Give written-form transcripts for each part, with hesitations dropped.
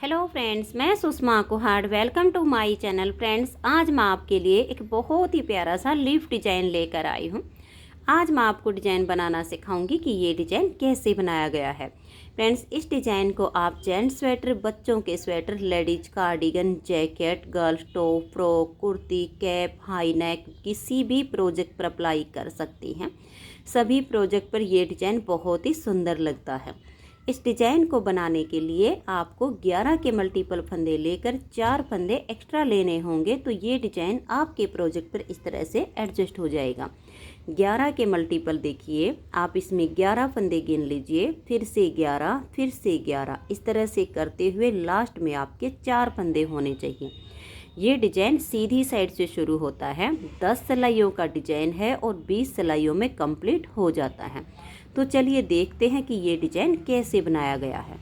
Hello friends, मैं Sushma Kuhad. Welcome to my channel. Friends, आज मैं आपके लिए एक बहुत ही प्यारा सा लीफ डिज़ाइन लेकर आई हूँ। आज मैं आपको डिज़ाइन बनाना सिखाऊंगी कि ये डिज़ाइन कैसे बनाया गया है। फ्रेंड्स, इस डिज़ाइन को आप जेंट्स स्वेटर, बच्चों के sweater, ladies cardigan, jacket, girls top, frock, kurti, cap, high neck किसी भी प्रोजेक्ट पर अप्लाई कर सकती हैं। सभी प्रोजेक्ट पर ये डिज़ाइन बहुत ही सुंदर लगता है। इस डिज़ाइन को बनाने के लिए आपको 11 के मल्टीपल फंदे लेकर 4 फंदे एक्स्ट्रा लेने होंगे, तो ये डिज़ाइन आपके प्रोजेक्ट पर इस तरह से एडजस्ट हो जाएगा। 11 के मल्टीपल देखिए, आप इसमें 11 फंदे गिन लीजिए, फिर से 11, फिर से 11, इस तरह से करते हुए लास्ट में आपके 4 फंदे होने चाहिए। ये डिज़ाइन सीधी साइड से शुरू होता है। 10 सिलाइयों का डिज़ाइन है और 20 सिलाइयों में कंप्लीट हो जाता है। तो चलिए देखते हैं कि ये डिज़ाइन कैसे बनाया गया है।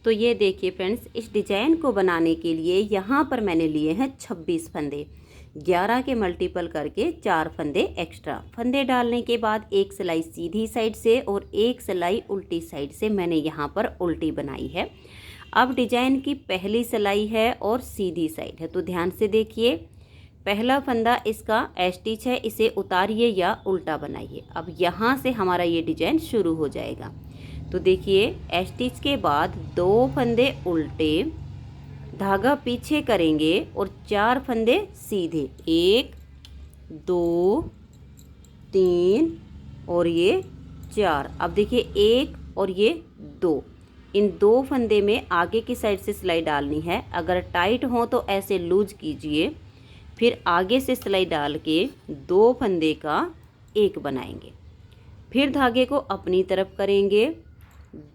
तो ये देखिए फ्रेंड्स, इस डिज़ाइन को बनाने के लिए यहाँ पर मैंने लिए हैं 26 फंदे। 11 के मल्टीपल करके 4 फंदे एक्स्ट्रा। फंदे डालने के बाद एक सिलाई सीधी साइड से और एक सिलाई उल्टी साइड से मैंने यहाँ पर उल्टी बनाई है। अब डिज़ाइन की पहली सिलाई है और सीधी साइड है, तो ध्यान से देखिए। पहला फंदा इसका स्टिच है, इसे उतारिए या उल्टा बनाइए। अब यहाँ से हमारा ये डिज़ाइन शुरू हो जाएगा। तो देखिए, स्टिच के बाद 2 फंदे उल्टे, धागा पीछे करेंगे और 4 फंदे सीधे, 1 2 3 और ये 4। अब देखिए 1 और ये 2, इन 2 फंदे में आगे की साइड से सिलाई डालनी है। अगर टाइट हो तो ऐसे लूज कीजिए, फिर आगे से सिलाई डाल के 2 फंदे का 1 बनाएंगे। फिर धागे को अपनी तरफ करेंगे,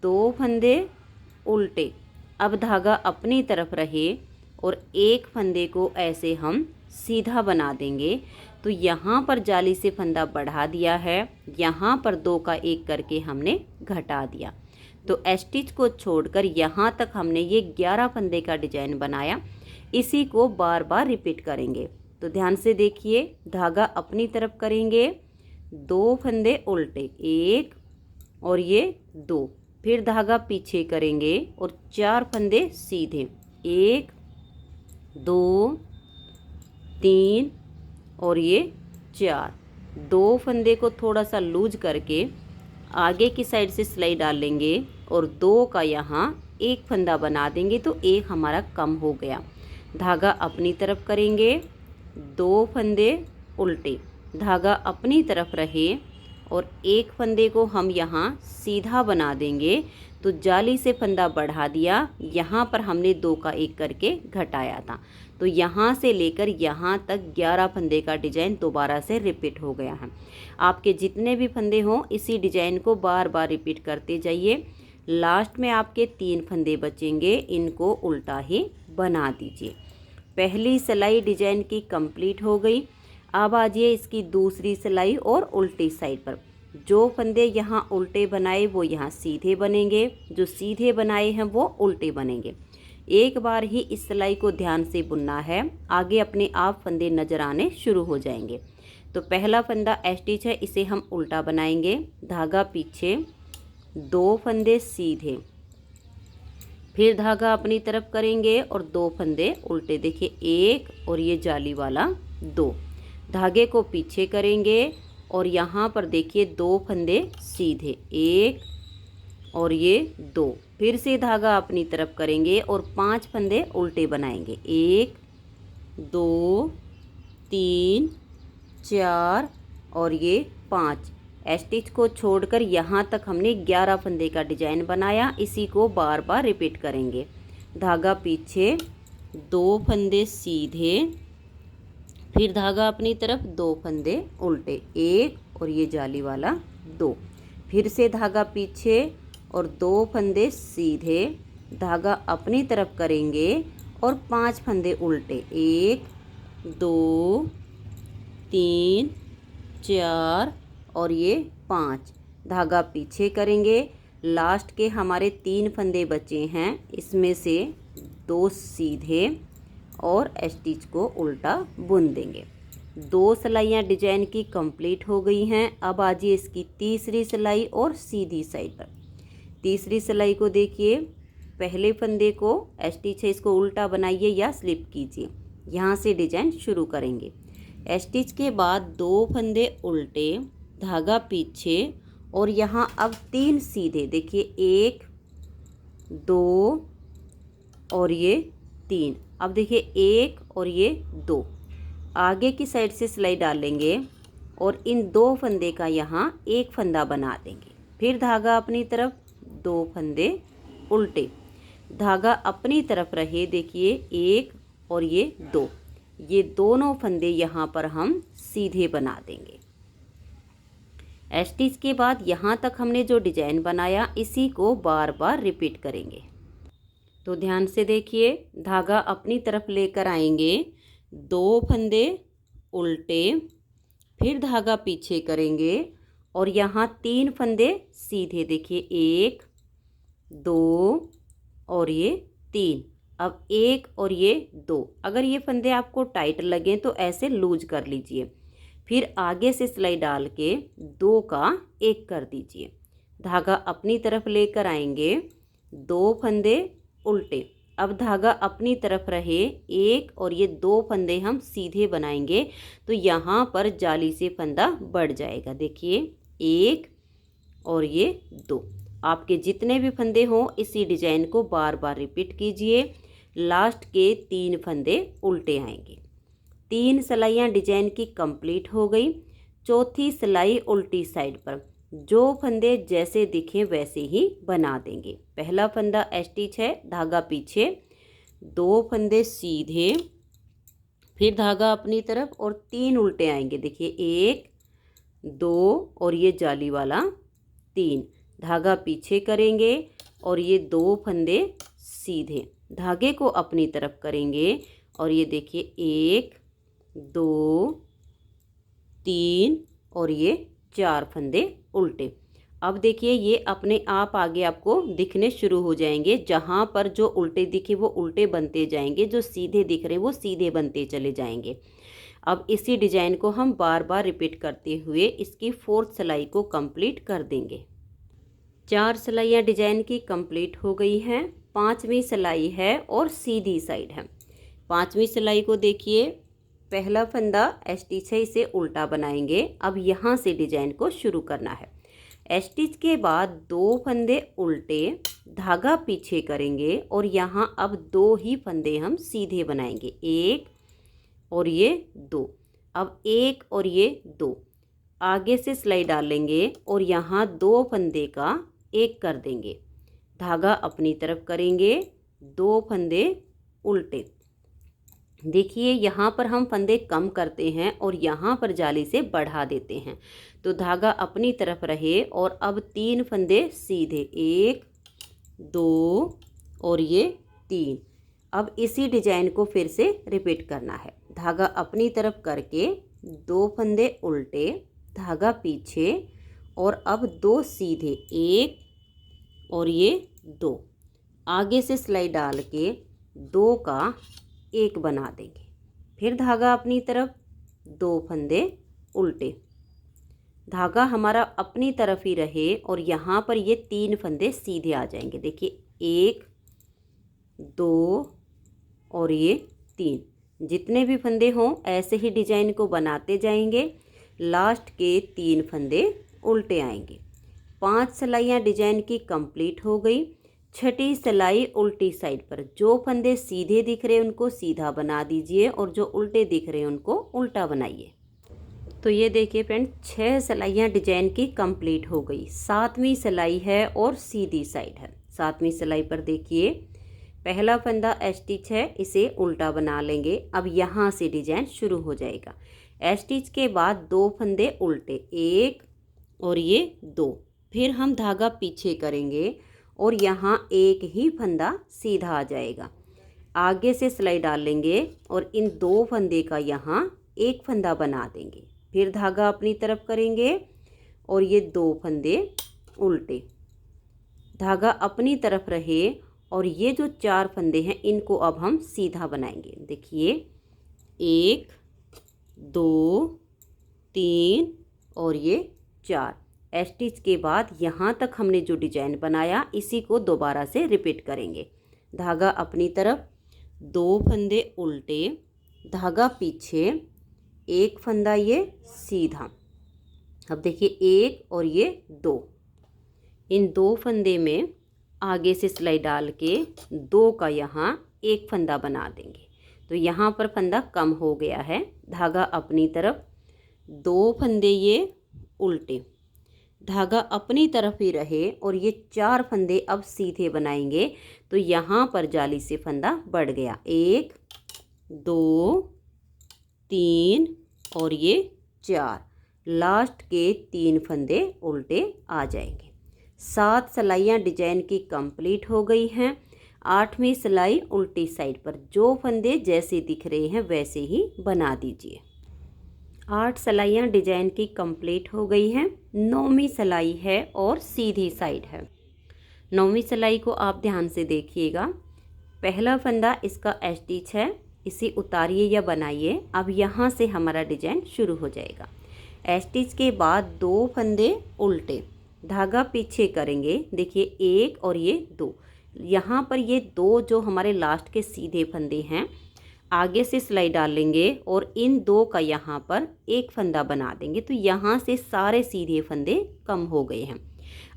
2 फंदे उल्टे। अब धागा अपनी तरफ रहे और 1 फंदे को ऐसे हम सीधा बना देंगे। तो यहाँ पर जाली से फंदा बढ़ा दिया है, यहाँ पर 2 का 1 करके हमने घटा दिया। तो स्टिच को छोड़कर यहाँ तक हमने ये 11 फंदे का डिज़ाइन बनाया। इसी को बार बार रिपीट करेंगे। तो ध्यान से देखिए, धागा अपनी तरफ करेंगे, 2 फंदे उल्टे, 1 और ये 2, फिर धागा पीछे करेंगे और 4 फंदे सीधे, 1 2 3 और ये 4। 2 फंदे को थोड़ा सा लूज करके आगे की साइड से सिलाई डाल लेंगे और 2 का यहाँ 1 फंदा बना देंगे, तो 1 हमारा कम हो गया। धागा अपनी तरफ करेंगे, 2 फंदे उल्टे, धागा अपनी तरफ रहे और 1 फंदे को हम यहाँ सीधा बना देंगे। तो जाली से फंदा बढ़ा दिया, यहाँ पर हमने 2 का 1 करके घटाया था। तो यहाँ से लेकर यहाँ तक 11 फंदे का डिज़ाइन दोबारा से रिपीट हो गया है। आपके जितने भी फंदे हों, इसी डिज़ाइन को बार बार रिपीट करते जाइए। लास्ट में आपके 3 फंदे बचेंगे, इनको उल्टा ही बना दीजिए। पहली सिलाई डिज़ाइन की कंप्लीट हो गई। अब आ जाइए इसकी दूसरी सिलाई और उल्टी साइड पर। जो फंदे यहाँ उल्टे बनाए वो यहाँ सीधे बनेंगे, जो सीधे बनाए हैं वो उल्टे बनेंगे। एक बार ही इस सिलाई को ध्यान से बुनना है, आगे अपने आप फंदे नज़र आने शुरू हो जाएंगे। तो पहला फंदा स्टिच है, इसे हम उल्टा बनाएंगे, धागा पीछे, 2 फंदे सीधे, फिर धागा अपनी तरफ करेंगे और 2 फंदे उल्टे। देखिए 1 और ये जाली वाला 2, धागे को पीछे करेंगे और यहाँ पर देखिए 2 फंदे सीधे, 1 और ये 2, फिर से धागा अपनी तरफ करेंगे और 5 फंदे उल्टे बनाएंगे, 1 2 3 4 और ये 5। स्टिच को छोड़कर यहाँ तक हमने 11 फंदे का डिज़ाइन बनाया। इसी को बार बार रिपीट करेंगे। धागा पीछे, 2 फंदे सीधे, फिर धागा अपनी तरफ, 2 फंदे उल्टे, 1 और ये जाली वाला 2, फिर से धागा पीछे और 2 फंदे सीधे, धागा अपनी तरफ करेंगे और 5 फंदे उल्टे, 1 2 3 4 और ये 5, धागा पीछे करेंगे। लास्ट के हमारे 3 फंदे बचे हैं, इसमें से 2 सीधे और स्टिच को उल्टा बुन देंगे। 2 सिलाइयाँ डिजाइन की कंप्लीट हो गई हैं। अब आ जाइए इसकी तीसरी सिलाई और सीधी साइड पर। तीसरी सिलाई को देखिए, पहले फंदे को स्टिच है इसको उल्टा बनाइए या स्लिप कीजिए। यहाँ से डिजाइन शुरू करेंगे। स्टिच के बाद 2 फंदे उल्टे, धागा पीछे और यहाँ अब 3 सीधे। देखिए 1 2 और ये 3। अब देखिए 1 और ये 2। आगे की साइड से सिलाई डालेंगे और इन 2 फंदे का यहाँ एक फंदा बना देंगे। फिर धागा अपनी तरफ, 2 फंदे उल्टे, धागा अपनी तरफ रहे। देखिए 1 और ये 2, ये दोनों फंदे यहाँ पर हम सीधे बना देंगे। स्टिच के बाद यहाँ तक हमने जो डिजाइन बनाया इसी को बार बार रिपीट करेंगे। तो ध्यान से देखिए, धागा अपनी तरफ लेकर आएंगे, 2 फंदे उल्टे, फिर धागा पीछे करेंगे और यहाँ 3 फंदे सीधे। देखिए 1 2 और ये 3। अब 1 और ये 2। अगर ये फंदे आपको टाइट लगें तो ऐसे लूज कर लीजिए। फिर आगे से सिलाई डाल के 2 का 1 कर दीजिए। धागा अपनी तरफ लेकर आएंगे, 2 फंदे उल्टे। अब धागा अपनी तरफ रहे, 1 और ये 2 फंदे हम सीधे बनाएंगे तो यहाँ पर जाली से फंदा बढ़ जाएगा। देखिए 1 और ये 2। आपके जितने भी फंदे हों इसी डिजाइन को बार बार रिपीट कीजिए। लास्ट के 3 फंदे उल्टे आएंगे। 3 सिलाइयाँ डिजाइन की कंप्लीट हो गई। चौथी सिलाई उल्टी साइड पर जो फंदे जैसे दिखें वैसे ही बना देंगे। पहला फंदा स्टिच है, धागा पीछे, 2 फंदे सीधे, फिर धागा अपनी तरफ और 3 उल्टे आएंगे। देखिए 1 2 और ये जाली वाला 3। धागा पीछे करेंगे और ये 2 फंदे सीधे, धागे को अपनी तरफ करेंगे और ये देखिए 1 2 3 और ये 4 फंदे उल्टे। अब देखिए ये अपने आप आगे आपको दिखने शुरू हो जाएंगे। जहाँ पर जो उल्टे दिखे वो उल्टे बनते जाएंगे, जो सीधे दिख रहे हैं वो सीधे बनते चले जाएंगे। अब इसी डिजाइन को हम बार बार रिपीट करते हुए इसकी 4th सिलाई को कंप्लीट कर देंगे। 4 सिलाइयाँ डिजाइन की कंप्लीट हो गई हैं। 5वीं सिलाई है और सीधी साइड है। 5वीं सिलाई को देखिए, पहला फंदा स्टिच है, इसे उल्टा बनाएंगे। अब यहाँ से डिजाइन को शुरू करना है। स्टिच के बाद 2 फंदे उल्टे, धागा पीछे करेंगे और यहाँ अब 2 ही फंदे हम सीधे बनाएंगे। 1 और ये 2। अब 1 और ये 2। आगे से सिलाई डालेंगे और यहाँ 2 फंदे का 1 कर देंगे। धागा अपनी तरफ करेंगे, 2 फंदे उल्टे। देखिए यहाँ पर हम फंदे कम करते हैं और यहाँ पर जाली से बढ़ा देते हैं। तो धागा अपनी तरफ रहे और अब 3 फंदे सीधे, 1 2 और ये 3। अब इसी डिजाइन को फिर से रिपीट करना है। धागा अपनी तरफ करके 2 फंदे उल्टे, धागा पीछे और अब 2 सीधे, 1 और ये 2। आगे से सिलाई डाल के 2 का 1 बना देंगे। फिर धागा अपनी तरफ, 2 फंदे उल्टे, धागा हमारा अपनी तरफ ही रहे और यहाँ पर ये 3 फंदे सीधे आ जाएंगे। देखिए 1 2 और ये 3। जितने भी फंदे हों ऐसे ही डिजाइन को बनाते जाएंगे। लास्ट के 3 फंदे उल्टे आएंगे। 5 सिलाइयाँ डिजाइन की कंप्लीट हो गई। 6ठी सिलाई उल्टी साइड पर जो फंदे सीधे दिख रहे हैं उनको सीधा बना दीजिए और जो उल्टे दिख रहे हैं उनको उल्टा बनाइए। तो ये देखिए फ्रेंड, 6 सिलाइयाँ डिजाइन की कंप्लीट हो गई। 7वीं सिलाई है और सीधी साइड है। 7वीं सिलाई पर देखिए, पहला फंदा स्टिच है, इसे उल्टा बना लेंगे। अब यहाँ से डिजाइन शुरू हो जाएगा। स्टिच के बाद 2 फंदे उल्टे, 1 और ये 2। फिर हम धागा पीछे करेंगे और यहाँ 1 ही फंदा सीधा आ जाएगा। आगे से सिलाई डालेंगे और इन 2 फंदे का यहाँ 1 फंदा बना देंगे। फिर धागा अपनी तरफ करेंगे और ये 2 फंदे उल्टे, धागा अपनी तरफ रहे और ये जो 4 फंदे हैं इनको अब हम सीधा बनाएंगे। देखिए 1 2 3 और ये 4। स्टिच के बाद यहाँ तक हमने जो डिजाइन बनाया इसी को दोबारा से रिपीट करेंगे। धागा अपनी तरफ, 2 फंदे उल्टे, धागा पीछे, एक फंदा ये सीधा। अब देखिए 1 और ये 2, इन 2 फंदे में आगे से सिलाई डाल के 2 का यहाँ एक फंदा बना देंगे। तो यहाँ पर फंदा कम हो गया है। धागा अपनी तरफ, 2 फंदे ये उल्टे, धागा अपनी तरफ ही रहे और ये 4 फंदे अब सीधे बनाएंगे। तो यहाँ पर जाली से फंदा बढ़ गया, 1 2 3 और ये 4। लास्ट के 3 फंदे उल्टे आ जाएंगे। 7 सिलाइयाँ डिजाइन की कंप्लीट हो गई हैं। 8वीं सिलाई उल्टी साइड पर, जो फंदे जैसे दिख रहे हैं वैसे ही बना दीजिए। 8 सिलाइयाँ डिजाइन की कंप्लीट हो गई हैं। 9वीं सिलाई है और सीधी साइड है। 9वीं सिलाई को आप ध्यान से देखिएगा। पहला फंदा इसका स्टिच है, इसे उतारिए या बनाइए। अब यहाँ से हमारा डिजाइन शुरू हो जाएगा। स्टिच के बाद 2 फंदे उल्टे, धागा पीछे करेंगे। देखिए 1 और ये 2, यहाँ पर ये 2 जो हमारे लास्ट के सीधे फंदे हैं, आगे से सिलाई डाल लेंगे और इन 2 का यहाँ पर एक फंदा बना देंगे। तो यहाँ से सारे सीधे फंदे कम हो गए हैं।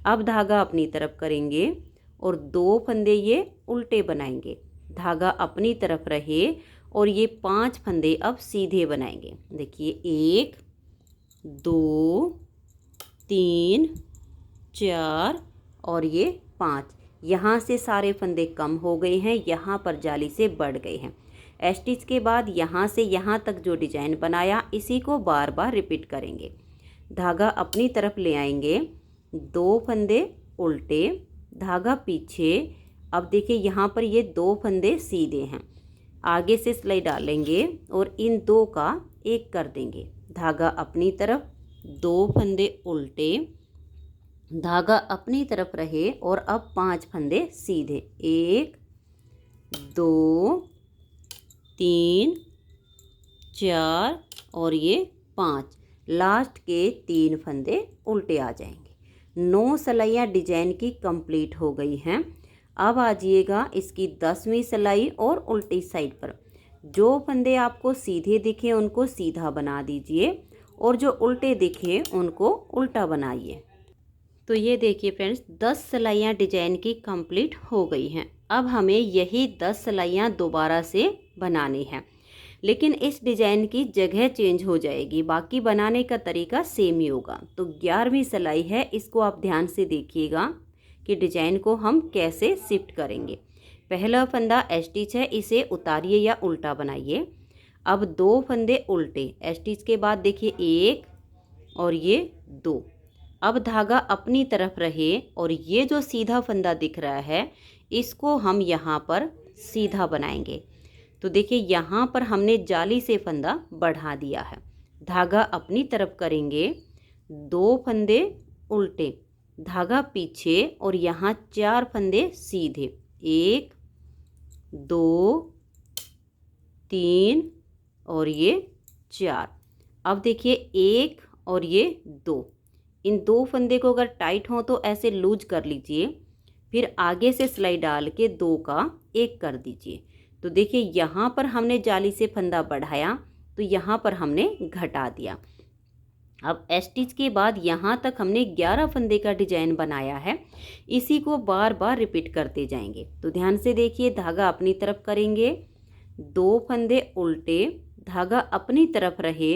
अब धागा अपनी तरफ करेंगे और 2 फंदे ये उल्टे बनाएंगे। धागा अपनी तरफ रहे और ये 5 फंदे अब सीधे बनाएंगे। देखिए 1 2 3 4 और ये 5। यहाँ से सारे फंदे कम हो गए हैं, यहाँ पर जाली से बढ़ गए हैं। स्टिच के बाद यहाँ से यहाँ तक जो डिजाइन बनाया इसी को बार बार रिपीट करेंगे। धागा अपनी तरफ ले आएंगे, 2 फंदे उल्टे, धागा पीछे। अब देखिए यहाँ पर ये 2 फंदे सीधे हैं, आगे से सिलाई डालेंगे और इन 2 का एक कर देंगे। धागा अपनी तरफ, 2 फंदे उल्टे, धागा अपनी तरफ रहे और अब 5 फंदे सीधे, 1 2 3 4 और ये 5। लास्ट के 3 फंदे उल्टे आ जाएंगे। 9 सिलाइयाँ डिजाइन की कंप्लीट हो गई हैं। अब आ जाइएगा इसकी 10वीं सिलाई और उल्टी साइड पर। जो फंदे आपको सीधे दिखे उनको सीधा बना दीजिए और जो उल्टे दिखे उनको उल्टा बनाइए। तो ये देखिए फ्रेंड्स, 10 सिलाइयाँ डिजाइन की कंप्लीट हो गई हैं। अब हमें यही 10 सिलाइयाँ दोबारा से बनानी है, लेकिन इस डिजाइन की जगह चेंज हो जाएगी, बाकी बनाने का तरीका सेम ही होगा। तो 11वीं सिलाई है, इसको आप ध्यान से देखिएगा कि डिजाइन को हम कैसे शिफ्ट करेंगे। पहला फंदा स्टिच है, इसे उतारिए या उल्टा बनाइए। अब 2 फंदे उल्टे, स्टिच के बाद देखिए 1 और ये 2। अब धागा अपनी तरफ रहे और ये जो सीधा फंदा दिख रहा है इसको हम यहाँ पर सीधा बनाएंगे। तो देखिए यहाँ पर हमने जाली से फंदा बढ़ा दिया है। धागा अपनी तरफ करेंगे, 2 फंदे उल्टे, धागा पीछे और यहाँ 4 फंदे सीधे, 1 2 3 और ये 4। अब देखिए 1 और ये 2, इन 2 फंदे को अगर टाइट हो तो ऐसे लूज कर लीजिए, फिर आगे से सिलाई डाल के 2 का एक कर दीजिए। तो देखिए यहाँ पर हमने जाली से फंदा बढ़ाया तो यहाँ पर हमने घटा दिया। अब स्टिच के बाद यहाँ तक हमने 11 फंदे का डिजाइन बनाया है, इसी को बार बार रिपीट करते जाएंगे। तो ध्यान से देखिए, धागा अपनी तरफ करेंगे, 2 फंदे उल्टे, धागा अपनी तरफ रहे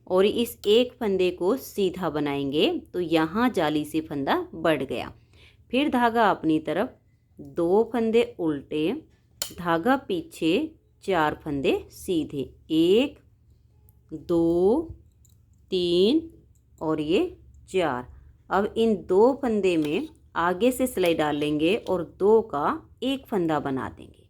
और इस एक फंदे को सीधा बनाएंगे। तो यहाँ जाली से फंदा बढ़ गया। फिर धागा अपनी तरफ, 2 फंदे उल्टे, धागा पीछे, 4 फंदे सीधे, 1 2 3 और ये 4। अब इन 2 फंदे में आगे से सिलाई डाल लेंगे और 2 का एक फंदा बना देंगे।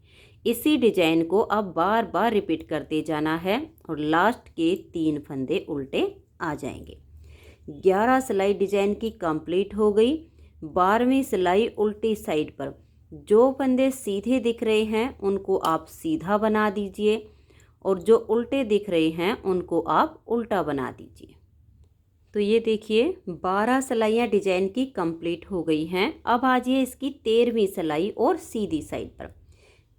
इसी डिजाइन को अब बार बार रिपीट करते जाना है और लास्ट के 3 फंदे उल्टे आ जाएंगे। 11 सिलाई डिजाइन की कंप्लीट हो गई। 12वीं सिलाई उल्टी साइड पर, जो फंदे सीधे दिख रहे हैं उनको आप सीधा बना दीजिए और जो उल्टे दिख रहे हैं उनको आप उल्टा बना दीजिए। तो ये देखिए 12 सिलाइयाँ डिजाइन की कंप्लीट हो गई हैं। अब आजिए इसकी 13वीं सिलाई और सीधी साइड पर।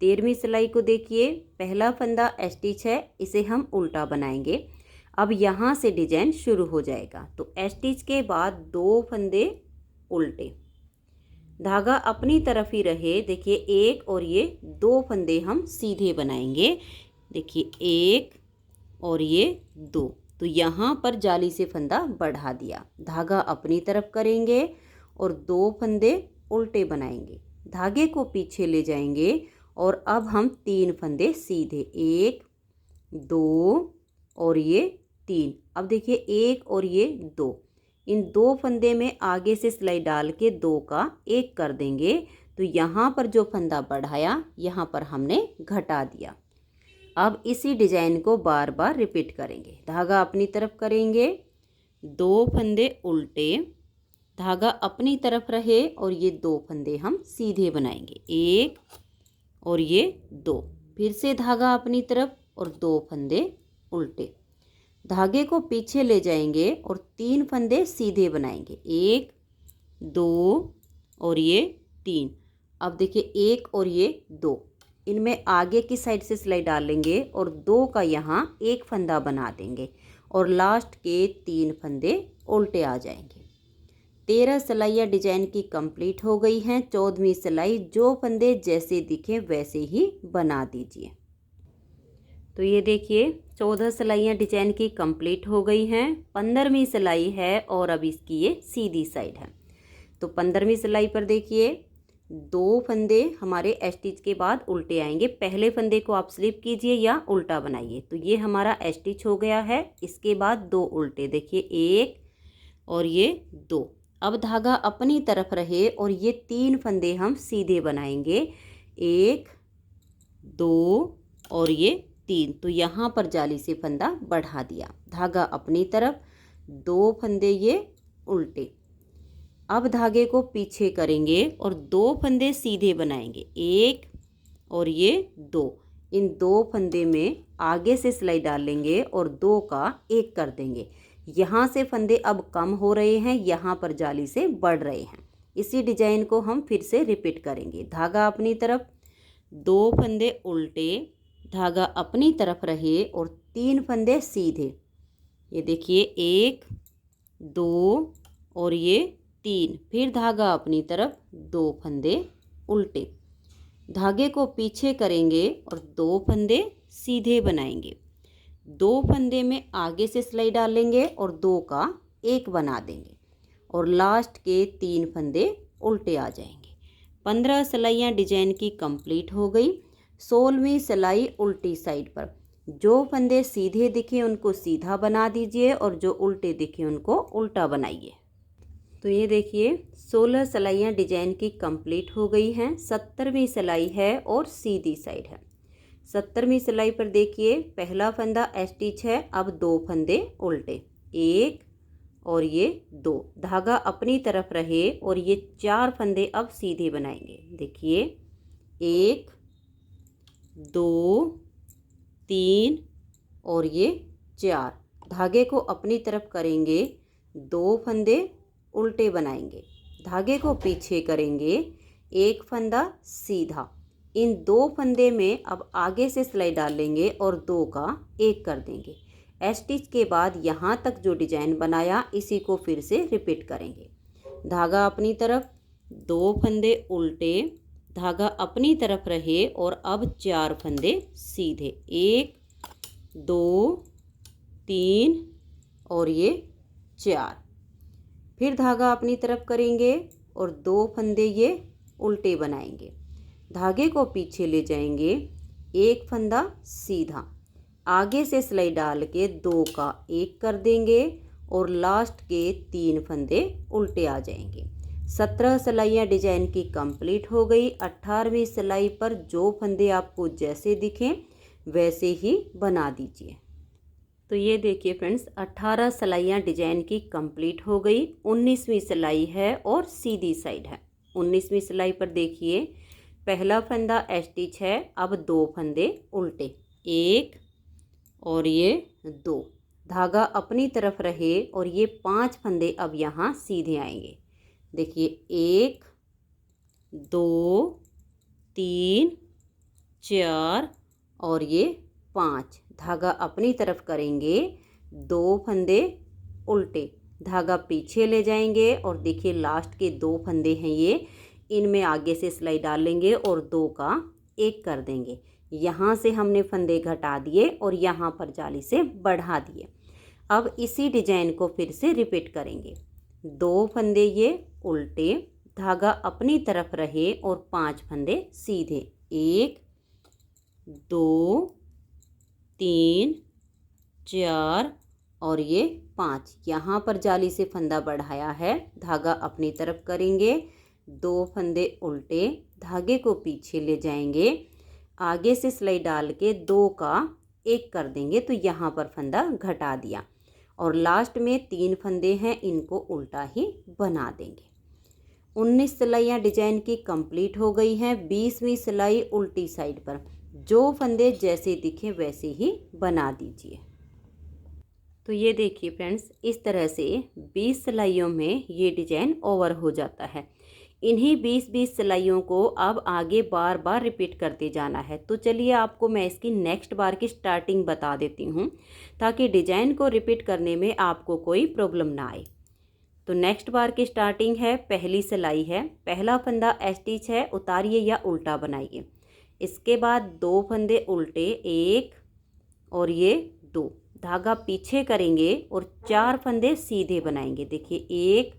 13वीं सिलाई को देखिए, पहला फंदा स्टिच है, इसे हम उल्टा बनाएंगे। अब यहाँ से डिजाइन शुरू हो जाएगा। तो स्टिच के बाद 2 फंदे उल्टे, धागा अपनी तरफ ही रहे। देखिए एक और ये 2 फंदे हम सीधे बनाएंगे। देखिए एक और ये 2, तो यहाँ पर जाली से फंदा बढ़ा दिया, धागा अपनी तरफ करेंगे और 2 फंदे उल्टे बनाएंगे, धागे को पीछे ले जाएंगे और अब हम 3 फंदे सीधे, 1 2 और ये 3। अब देखिए 1 और ये 2, इन 2 फंदे में आगे से सिलाई डाल के 2 का 1 कर देंगे। तो यहाँ पर जो फंदा बढ़ाया यहाँ पर हमने घटा दिया। अब इसी डिजाइन को बार बार रिपीट करेंगे। धागा अपनी तरफ करेंगे, 2 फंदे उल्टे, धागा अपनी तरफ रहे और ये 2 फंदे हम सीधे बनाएंगे, 1 और ये 2। फिर से धागा अपनी तरफ और 2 फंदे उल्टे, धागे को पीछे ले जाएंगे और 3 फंदे सीधे बनाएंगे, 1 2 और ये 3। अब देखिए 1 और ये 2, इनमें आगे की साइड से सिलाई डालेंगे और 2 का यहाँ 1 फंदा बना देंगे और लास्ट के 3 फंदे उल्टे आ जाएंगे। 13 सिलाइयाँ डिजाइन की कंप्लीट हो गई हैं। 14वीं सिलाई जो फंदे जैसे दिखे वैसे ही बना दीजिए। तो ये देखिए 14 सिलाइयाँ डिजाइन की कंप्लीट हो गई हैं। 15वीं सिलाई है और अब इसकी ये सीधी साइड है। तो 15वीं सिलाई पर देखिए 2 फंदे हमारे स्टिच के बाद उल्टे आएंगे। पहले फंदे को आप स्लिप कीजिए या उल्टा बनाइए। तो ये हमारा स्टिच हो गया है। इसके बाद 2 उल्टे, देखिए 1 और ये 2। अब धागा अपनी तरफ रहे और ये 3 फंदे हम सीधे बनाएंगे, 1 2 और ये 3। तो यहाँ पर जाली से फंदा बढ़ा दिया, धागा अपनी तरफ, 2 फंदे ये उल्टे। अब धागे को पीछे करेंगे और 2 फंदे सीधे बनाएंगे, 1 और ये 2। इन 2 फंदे में आगे से सिलाई डालेंगे और 2 का 1 कर देंगे। यहाँ से फंदे अब कम हो रहे हैं, यहाँ पर जाली से बढ़ रहे हैं। इसी डिजाइन को हम फिर से रिपीट करेंगे। धागा अपनी तरफ, 2 फंदे उल्टे, धागा अपनी तरफ रहे और 3 फंदे सीधे। ये देखिए 1 2 और ये 3। फिर धागा अपनी तरफ, 2 फंदे उल्टे, धागे को पीछे करेंगे और 2 फंदे सीधे बनाएंगे। 2 फंदे में आगे से सिलाई डालेंगे और 2 का 1 बना देंगे और लास्ट के 3 फंदे उल्टे आ जाएंगे। 15 सिलाइयाँ डिजाइन की कंप्लीट हो गई। 16वीं सिलाई उल्टी साइड पर, जो फंदे सीधे दिखे उनको सीधा बना दीजिए और जो उल्टे दिखे उनको उल्टा बनाइए। तो ये देखिए 16 सिलाइयाँ डिजाइन की कंप्लीट हो गई हैं। 70वीं सिलाई है और सीधी साइड है। 70वीं सिलाई पर देखिए पहला फंदा स्टिच है, अब 2 फंदे उल्टे, 1 और ये 2। धागा अपनी तरफ रहे और ये 4 फंदे अब सीधे बनाएंगे। देखिए 1 2 3 और ये 4। धागे को अपनी तरफ करेंगे, 2 फंदे उल्टे बनाएंगे, धागे को पीछे करेंगे, 1 फंदा सीधा। इन 2 फंदे में अब आगे से सिलाई डालेंगे और 2 का 1 कर देंगे। स्टिच के बाद यहाँ तक जो डिजाइन बनाया इसी को फिर से रिपीट करेंगे। धागा अपनी तरफ, 2 फंदे उल्टे, धागा अपनी तरफ रहे और अब 4 फंदे सीधे, 1 2 3 और ये 4। फिर धागा अपनी तरफ करेंगे और 2 फंदे ये उल्टे बनाएंगे, धागे को पीछे ले जाएंगे, 1 फंदा सीधा, आगे से सिलाई डाल के 2 का 1 कर देंगे और लास्ट के 3 फंदे उल्टे आ जाएंगे। 17 सिलाइयाँ डिजाइन की कंप्लीट हो गई। 18वीं सिलाई पर जो फंदे आपको जैसे दिखें वैसे ही बना दीजिए। तो ये देखिए फ्रेंड्स 18 सिलाइयाँ डिजाइन की कंप्लीट हो गई। 19वीं सिलाई है और सीधी साइड है। 19वीं सिलाई पर देखिए पहला फंदा स्टिच है, अब 2 फंदे उल्टे, 1 और ये 2। धागा अपनी तरफ रहे और ये 5 फंदे अब यहाँ सीधे आएंगे। देखिए 1 2 3 4 और ये 5। धागा अपनी तरफ करेंगे, 2 फंदे उल्टे, धागा पीछे ले जाएंगे और देखिए लास्ट के 2 फंदे हैं ये, इनमें आगे से सिलाई डाल लेंगे और 2 का 1 कर देंगे। यहाँ से हमने फंदे घटा दिए और यहाँ पर जाली से बढ़ा दिए। अब इसी डिजाइन को फिर से रिपीट करेंगे। 2 फंदे ये उल्टे, धागा अपनी तरफ रहे और 5 फंदे सीधे, 1 2 3 4 और ये 5। यहाँ पर जाली से फंदा बढ़ाया है, धागा अपनी तरफ करेंगे, 2 फंदे उल्टे, धागे को पीछे ले जाएंगे, आगे से सिलाई डाल के 2 का 1 कर देंगे तो यहाँ पर फंदा घटा दिया और लास्ट में 3 फंदे हैं, इनको उल्टा ही बना देंगे। 19 सिलाइयाँ डिजाइन की कंप्लीट हो गई हैं। 20वीं सिलाई उल्टी साइड पर, जो फंदे जैसे दिखे वैसे ही बना दीजिए। तो ये देखिए फ्रेंड्स, इस तरह से 20 सिलाइयों में ये डिजाइन ओवर हो जाता है। इन्हीं 20-20 सिलाइयों को अब आगे बार बार रिपीट करते जाना है। तो चलिए आपको मैं इसकी नेक्स्ट बार की स्टार्टिंग बता देती हूँ, ताकि डिजाइन को रिपीट करने में आपको कोई प्रॉब्लम ना आए। तो नेक्स्ट बार की स्टार्टिंग है, पहली सिलाई है, पहला फंदा स्टिच है, उतारिए या उल्टा बनाइए। इसके बाद 2 फंदे उल्टे, 1 और ये 2, धागा पीछे करेंगे और 4 फंदे सीधे बनाएंगे। देखिए 1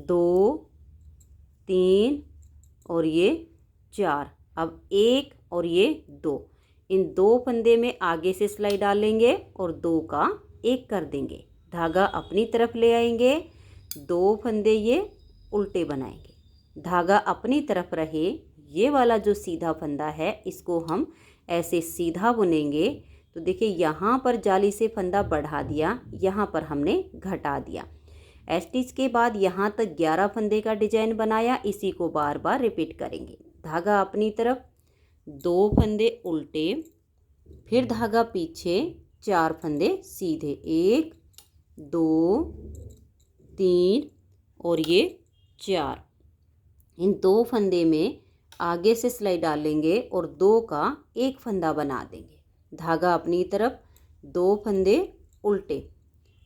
2 3 और ये 4। अब 1 और ये 2, इन 2 फंदे में आगे से सिलाई डालेंगे और 2 का 1 कर देंगे, धागा अपनी तरफ ले आएंगे, 2 फंदे ये उल्टे बनाएंगे, धागा अपनी तरफ रहे। ये वाला जो सीधा फंदा है इसको हम ऐसे सीधा बुनेंगे। तो देखिए यहाँ पर जाली से फंदा बढ़ा दिया, यहाँ पर हमने घटा दिया। स्टिच के बाद यहाँ तक 11 फंदे का डिजाइन बनाया, इसी को बार बार रिपीट करेंगे। धागा अपनी तरफ, 2 फंदे उल्टे, फिर धागा पीछे, 4 फंदे सीधे, 1 2 3 और ये 4। इन 2 फंदे में आगे से सिलाई डालेंगे और 2 का 1 फंदा बना देंगे, धागा अपनी तरफ, 2 फंदे उल्टे।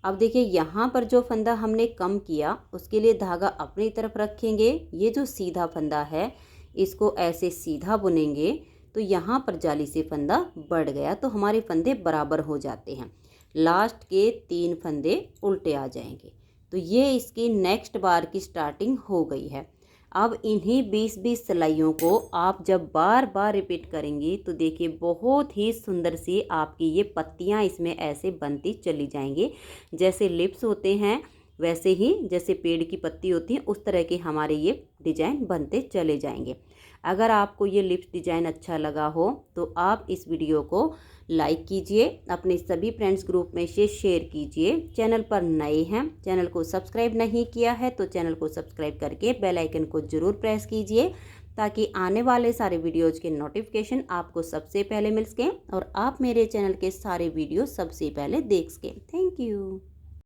अब देखिए यहाँ पर जो फंदा हमने कम किया उसके लिए धागा अपनी तरफ रखेंगे। ये जो सीधा फंदा है इसको ऐसे सीधा बुनेंगे तो यहाँ पर जाली से फंदा बढ़ गया, तो हमारे फंदे बराबर हो जाते हैं। लास्ट के 3 फंदे उल्टे आ जाएंगे। तो ये इसकी नेक्स्ट बार की स्टार्टिंग हो गई है। अब इन्हीं 20-20 सिलाइयों को आप जब बार बार रिपीट करेंगी तो देखिए बहुत ही सुंदर सी आपकी ये पत्तियां इसमें ऐसे बनती चली जाएंगी। जैसे लिप्स होते हैं वैसे ही, जैसे पेड़ की पत्ती होती है उस तरह के हमारे ये डिजाइन बनते चले जाएंगे। अगर आपको ये लिप्स डिजाइन अच्छा लगा हो तो आप इस वीडियो को लाइक कीजिए, अपने सभी फ्रेंड्स ग्रुप में से शेयर कीजिए। चैनल पर नए हैं, चैनल को सब्सक्राइब नहीं किया है तो चैनल को सब्सक्राइब करके बेल आइकन को ज़रूर प्रेस कीजिए, ताकि आने वाले सारे वीडियोज़ के नोटिफिकेशन आपको सबसे पहले मिल सकें और आप मेरे चैनल के सारे वीडियो सबसे पहले देख सकें। Thank you.